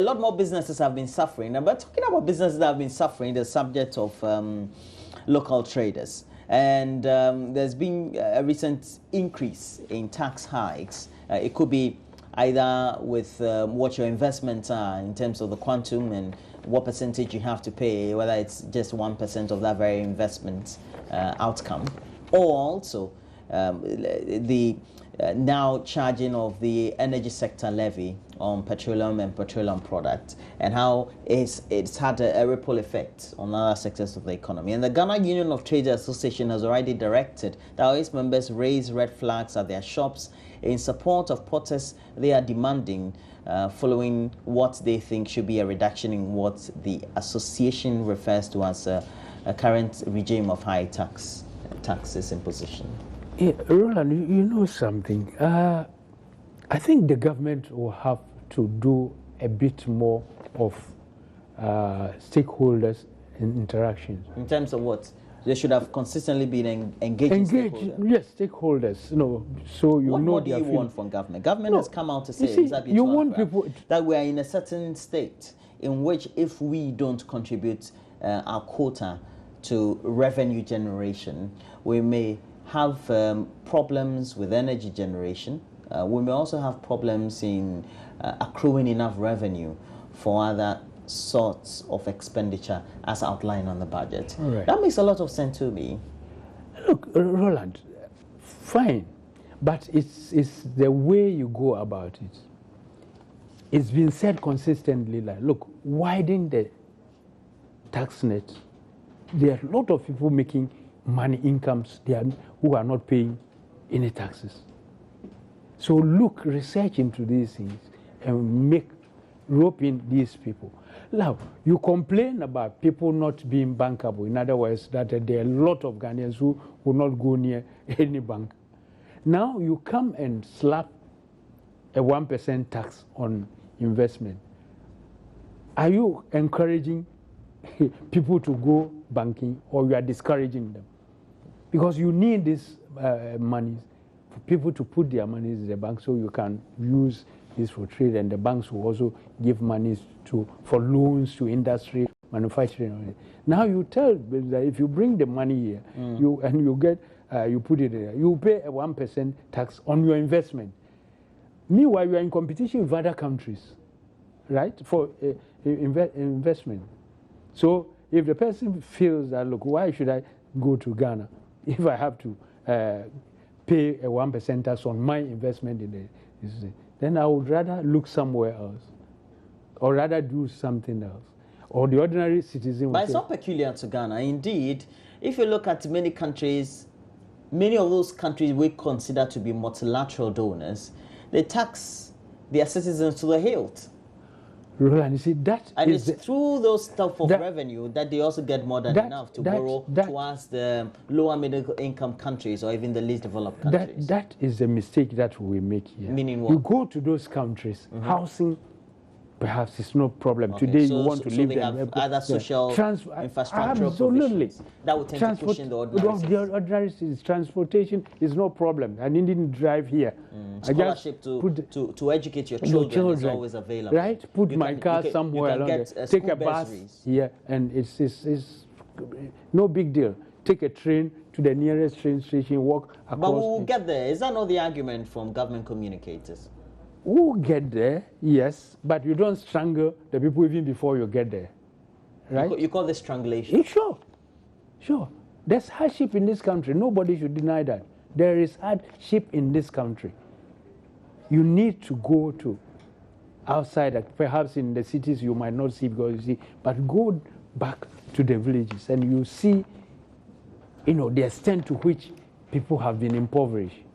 A lot more businesses have been suffering. But talking about businesses that have been suffering, the subject of local traders. And there's been a recent increase in tax hikes. It could be either with what your investments are in terms of the quantum and what percentage you have to pay, whether it's just 1% of that very investment outcome, or also the now charging of the energy sector levy on petroleum and petroleum products, and how it's had a ripple effect on other sectors of the economy. And the Ghana Union of Trade Association has already directed that its members raise red flags at their shops in support of protests they are demanding following what they think should be a reduction in what the association refers to as a current regime of high taxes imposition. Yeah, Roland, you know something. I think the government will have to do a bit more of stakeholders and interactions. In terms of what? They should have consistently been engaging stakeholders. Yes, stakeholders. So you what know more do you want from government? Government has come out to say exactly you want people that we are in a certain state in which if we don't contribute our quota to revenue generation, we may have problems with energy generation. We may also have problems in accruing enough revenue for other sorts of expenditure as outlined on the budget. Right. That makes a lot of sense to me. Look, Roland, fine, but it's the way you go about it. It's been said consistently, like, look, widen the tax net. There are a lot of people making money incomes who are not paying any taxes. So look, research into these things and rope in these people. Now, you complain about people not being bankable. In other words, that there are a lot of Ghanaians who will not go near any bank. Now you come and slap a 1% tax on investment. Are you encouraging people to go banking, or you are discouraging them? Because you need this money for people to put their money in the bank so you can use this for trade, and the banks will also give money for loans to industry, manufacturing. Now you tell that if you bring the money here, you put it there, you pay a 1% tax on your investment. Meanwhile, you are in competition with other countries, right, for investment. So if the person feels that, look, why should I go to Ghana if I have to pay a 1% tax on my investment in the, then I would rather look somewhere else, or rather do something else. Or the ordinary citizen. But it's not peculiar to Ghana. Indeed, if you look at many countries, many of those countries we consider to be multilateral donors, they tax their citizens to the hilt. Roland, you see, and it's through those stuff of revenue that they also get more than enough to borrow towards the lower middle income countries or even the least developed countries. That is a mistake that we make here. Meaning what? You go to those countries, housing perhaps is no problem. Okay. Today you want to live they there. Have other social infrastructural provisions. That would tend to push in the ordinary transportation is no problem. I needn't drive here. Scholarship to educate your children is always available. Right? Put my car somewhere along there. Take a bus here, and it's no big deal. Take a train to the nearest train station, walk across. But we'll get there. Is that not the argument from government communicators? We'll get there, yes, but you don't strangle the people even before you get there, right? You call this strangulation? Sure. There's hardship in this country. Nobody should deny that. There is hardship in this country. You need to go to outside, perhaps in the cities you might not see because you see, but go back to the villages and you see, the extent to which people have been impoverished.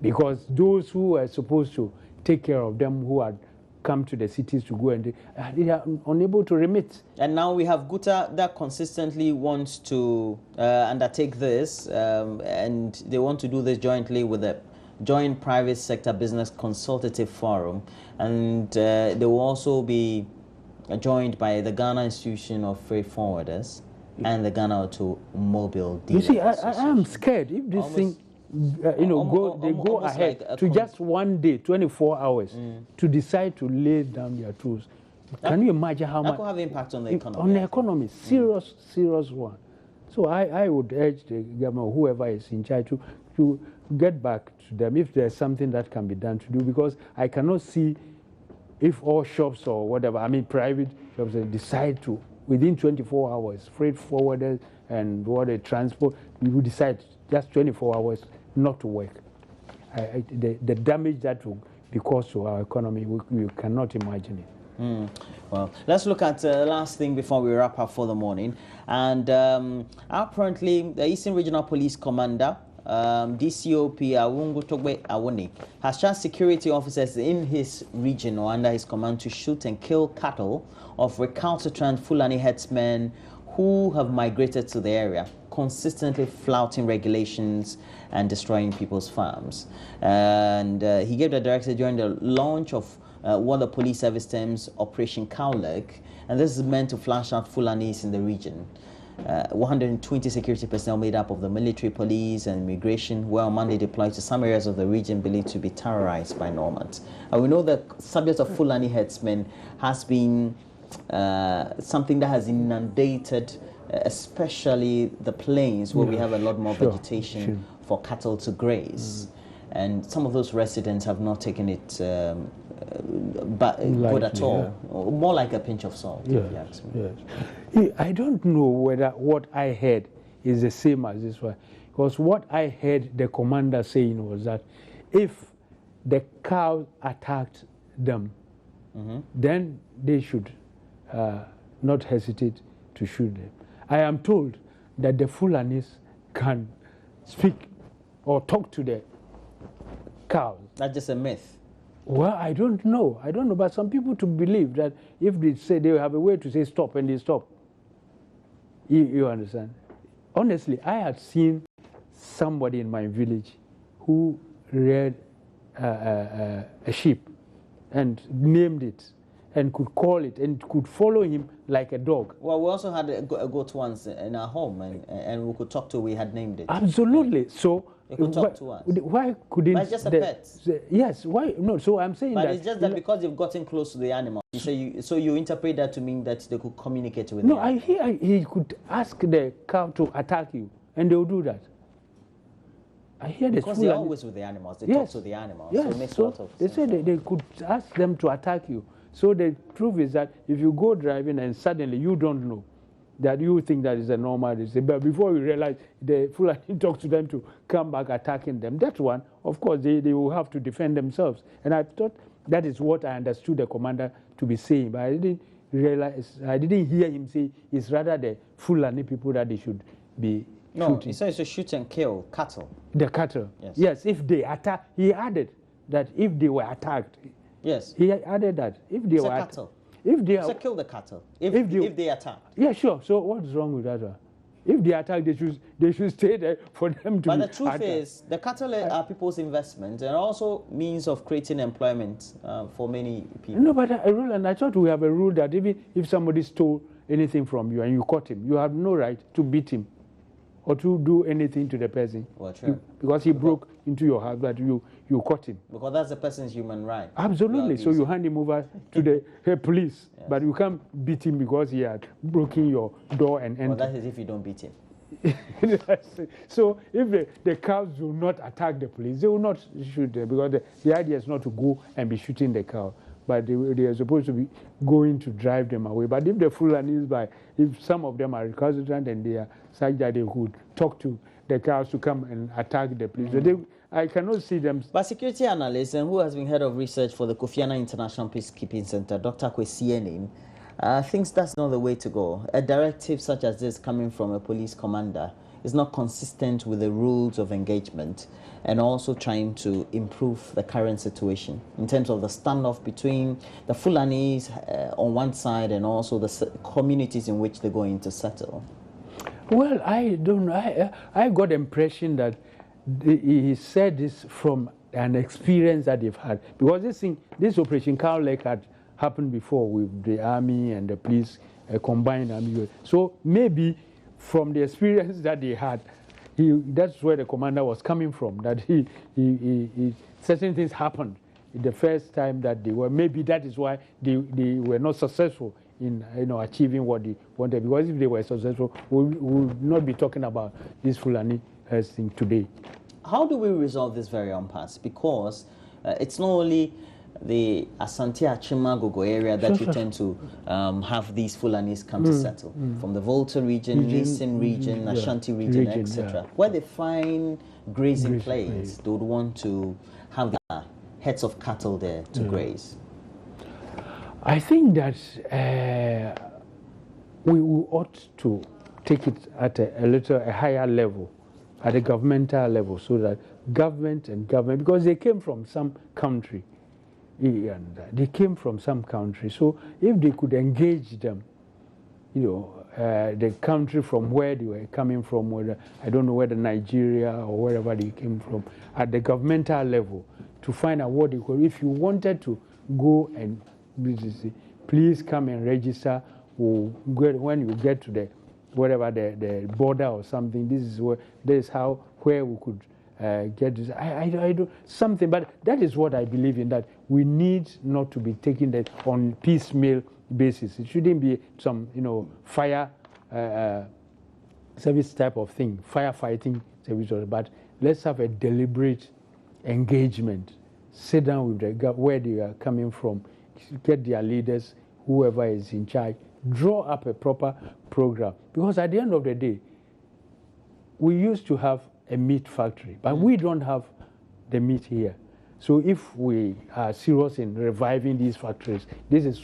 Because those who are supposed to take care of them, who had come to the cities to go and they are unable to remit. And now we have Guta that consistently wants to undertake this, and they want to do this jointly with the Joint Private Sector Business Consultative Forum, and they will also be joined by the Ghana Institution of Freight Forwarders and the Ghana Automobile Dealers. You see, I am scared if this thing go ahead like to just one day, 24 hours, to decide to lay down their tools. Can you imagine how much that could have impact on the economy? On the economy, serious one. So I would urge the government, whoever is in charge, to get back to them if there's something that can be done to do, because I cannot see if all shops or whatever, private shops, decide to, within 24 hours, freight forwarders and water transport, we will decide just 24 hours not to work. The damage that will be caused to our economy, we cannot imagine it. Well, let's look at the last thing before we wrap up for the morning. And apparently, the Eastern Regional Police Commander, DCOP Awungu Togbe Awoni, has charged security officers in his region or under his command to shoot and kill cattle of recalcitrant Fulani herdsmen who have migrated to the area, consistently flouting regulations and destroying people's farms. And he gave the directive during the launch of what the police service terms Operation Cowleg, and this is meant to flash out Fulanis in the region. 120 security personnel made up of the military, police and immigration were on Monday deployed to some areas of the region believed to be terrorized by nomads. And we know the subject of Fulani herdsmen has been something that has inundated especially the plains where we have a lot more vegetation for cattle to graze. And some of those residents have not taken it good at all, more like a pinch of salt. If you ask me. I don't know whether what I heard is the same as this one, because what I heard the commander saying was that if the cow attacked them, then they should not hesitate to shoot them. I am told that the Fulanis can speak or talk to the cows. That's just a myth. Well, I don't know, but some people to believe that if they say, they have a way to say stop and they stop. You understand? Honestly, I had seen somebody in my village who reared a sheep and named it and could call it and could follow him like a dog. Well, we also had a goat once in our home, and we could talk to. We had named it. Absolutely. So they could talk to us. Why couldn't? But it's just a pet. Yes. Why? No. So I'm saying but that. It's just that because you've gotten close to the animal, so you interpret that to mean that they could communicate with. No, I hear he could ask the cow to attack you, and they will do that. I hear because they're always with the animals. They talk to the animals. Yes. So it makes a lot of sense. They said they could ask them to attack you. So the truth is that if you go driving and suddenly you don't know, that you think that is a normal disease, but before you realize the Fulani talks to them to come back attacking them, that one, of course, they will have to defend themselves. And I thought that is what I understood the commander to be saying, but I didn't hear him say it's rather the Fulani people that they should be shooting. He says to shoot and kill cattle. The cattle. Yes, if they attack, he added that if they were attacked. Yes. He added that if they were cattle. If they are, kill the cattle. If they attack. Yeah, sure. So what's wrong with that one? If they attack, they should stay there for them to. But the truth is, the cattle are people's investment and also means of creating employment for many people. No, but I thought we have a rule that even if somebody stole anything from you and you caught him, you have no right to beat him or to do anything to the person. Well, true. Because he broke into your house, but you caught him. Because that's the person's human right. Absolutely. So you hand him over to the police, but you can't beat him because he had broken your door and entered. Well, that is if you don't beat him. So if the cows do not attack the police, they will not shoot them, because the idea is not to go and be shooting the cow, but they are supposed to be going to drive them away. But if the Fulanis, if some of them are recalcitrant and they are such that they could talk to the cows to come and attack the police, so I cannot see them. But security analyst and who has been head of research for the Kofi Annan International Peacekeeping Center, Dr. Kwesi Enim, thinks that's not the way to go. A directive such as this coming from a police commander is not consistent with the rules of engagement and also trying to improve the current situation in terms of the standoff between the Fulanis on one side and also the communities in which they're going to settle. Well, I don't know. I got the impression that he said this from an experience that they've had, because this Operation Cow Lake had happened before with the army and the police, combined army. So maybe from the experience that they had, that's where the commander was coming from, that certain things happened the first time that they were, maybe that is why they were not successful in achieving what they wanted, because if they were successful, we would not be talking about this Fulani thing today. How do we resolve this very impasse? Because it's not only the Asante Achimagogo area that you tend to have these Fulanis come to settle, from the Volta region, Eastern region, Ashanti region, etc. Where they find grazing plains, they would want to have their heads of cattle there to graze. I think that we ought to take it at a higher level, at a governmental level, so that government, because they came from some country, and they came from some country. So if they could engage them, the country from where they were coming from, whether, I don't know, whether Nigeria or wherever they came from, at the governmental level, to find out what they could. If you wanted to go and please come and register, or when you get to the border or something, this is where we could get this. I do something, but that is what I believe in, that we need not to be taking that on piecemeal basis. It shouldn't be some fire service type of thing, firefighting service, but let's have a deliberate engagement. Sit down with where they are coming from, get their leaders, whoever is in charge, draw up a proper program. Because at the end of the day, we used to have a meat factory, but we don't have the meat here. So if we are serious in reviving these factories, this is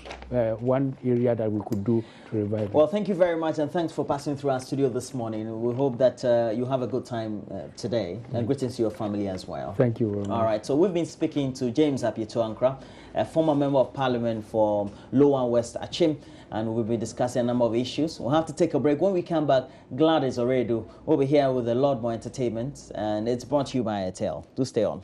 one area that we could do to revive. Well, thank you very much, and thanks for passing through our studio this morning. We hope that you have a good time today, and greetings to your family as well. Thank you very much. All right, so we've been speaking to James Apieto Ankra, a former member of parliament for Lower West Achim, and we'll be discussing a number of issues. We'll have to take a break. When we come back, Gladys Oredu will be here with a lot more entertainment, and it's brought to you by Airtel. Do stay on.